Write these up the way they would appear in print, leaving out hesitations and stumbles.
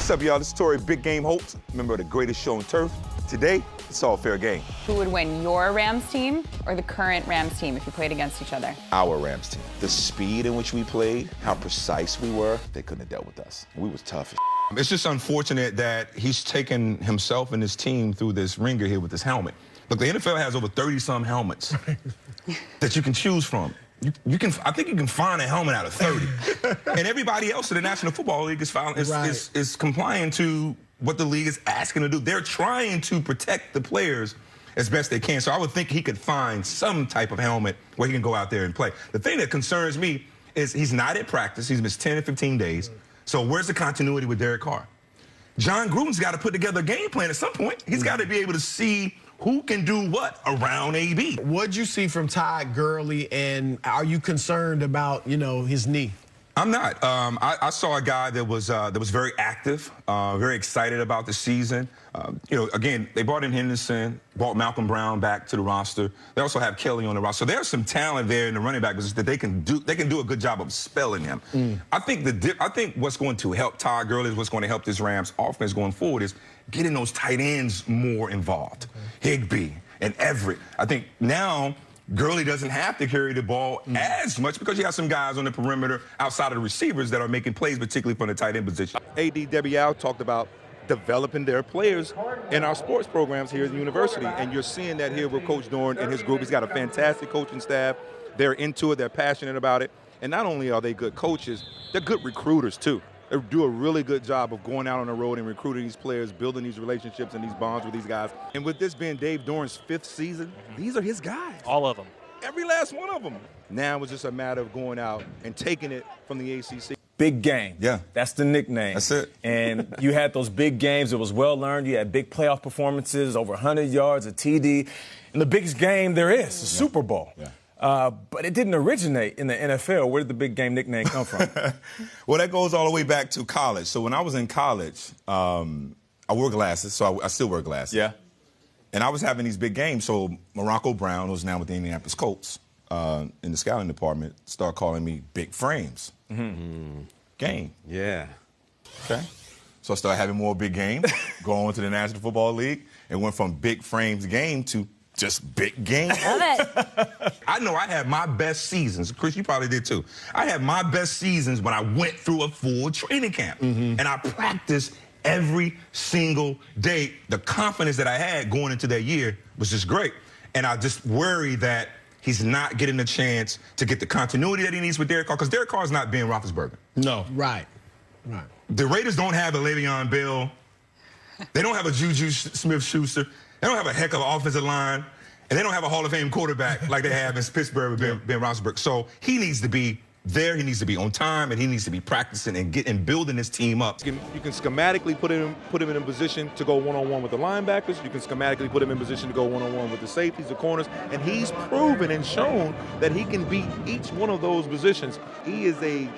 What's up, y'all? This is Torry, Big Game Holt, member of the greatest show on turf. Today, it's all fair game. Who would win, your Rams team or the current Rams team if you played against each other? Our Rams team. The speed in which we played, how precise we were, they couldn't have dealt with us. We was tough as It's just unfortunate that he's taken himself and his team through this ringer here with this helmet. Look, the NFL has over 30-some helmets that you can choose from. I think you can find a helmet out of 30. And everybody else in the National Football League is complying to what the league is asking to do. They're trying to protect the players as best they can. So I would think he could find some type of helmet where he can go out there and play. The thing that concerns me is he's not at practice. He's missed 10 or 15 days. So where's the continuity with Derek Carr? John Gruden's got to put together a game plan at some point. He's got to be able to see who can do what around AB. What'd you see from Todd Gurley, and are you concerned about, his knee? I'm not. I saw a guy that was very active, very excited about the season. Again, they brought in Henderson, brought Malcolm Brown back to the roster. They also have Kelly on the roster. So there's some talent there in the running back position that they can do a good job of spelling him. I think what's going to help Todd Gurley is what's going to help this Rams offense going forward is getting those tight ends more involved. Higbee and Everett. I think now Gurley doesn't have to carry the ball as much because you have some guys on the perimeter outside of the receivers that are making plays, particularly from the tight end position. AD Debbie Al talked about developing their players in our sports programs here at the university. And you're seeing that here with Coach Dorn and his group. He's got a fantastic coaching staff. They're into it. They're passionate about it. And not only are they good coaches, they're good recruiters, too. They do a really good job of going out on the road and recruiting these players, building these relationships and these bonds with these guys. And with this being Dave Doran's 5th season, these are his guys. All of them. Every last one of them. Now it's just a matter of going out and taking it from the ACC. Big game. Yeah. That's the nickname. That's it. And you had those big games. It was well-earned. You had big playoff performances, over 100 yards, a TD. And the biggest game there is, the Super Bowl. Yeah. But it didn't originate in the NFL. Where did the big game nickname come from? Well, that goes all the way back to college. So when I was in college, I wore glasses, so I still wear glasses. Yeah. And I was having these big games. So Morocco Brown, who's now with the Indianapolis Colts in the scouting department, started calling me Big Frames. Game. Yeah. Okay. So I started having more big games, going to the National Football League, and went from Big Frames game to just big game. Love it. I know I had my best seasons. Chris, you probably did too. I had my best seasons when I went through a full training camp. And I practiced every single day. The confidence that I had going into that year was just great. And I just worry that he's not getting the chance to get the continuity that he needs with Derek Carr, because Derek Carr is not Ben Roethlisberger. No. Right. The Raiders don't have a Le'Veon Bell. They don't have a Juju Smith-Schuster. They don't have a heck of an offensive line. And they don't have a Hall of Fame quarterback like they have in Pittsburgh with Ben Roethlisberger. So he needs to be there. He needs to be on time, and he needs to be practicing and building his team up. You can schematically put him in a position to go one-on-one with the linebackers. You can schematically put him in position to go one-on-one with the safeties, the corners. And he's proven and shown that he can beat each one of those positions. He is a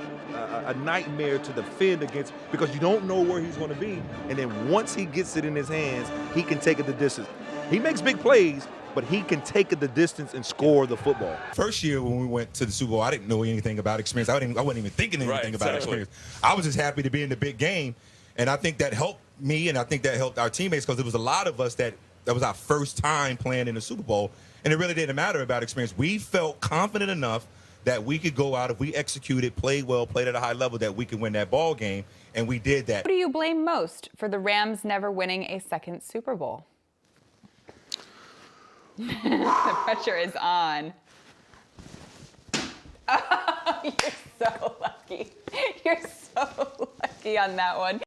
nightmare to defend against because you don't know where he's going to be. And then once he gets it in his hands, he can take it the distance. He makes big plays, but he can take it the distance and score the football. First year when we went to the Super Bowl, I didn't know anything about experience. I wasn't even thinking anything about experience. I was just happy to be in the big game, and I think that helped me, and I think that helped our teammates because there was a lot of us that was our first time playing in the Super Bowl, and it really didn't matter about experience. We felt confident enough that we could go out, if we executed, played well, played at a high level, that we could win that ball game, and we did that. Who do you blame most for the Rams never winning a second Super Bowl? The pressure is on. Oh, you're so lucky. You're so lucky on that one.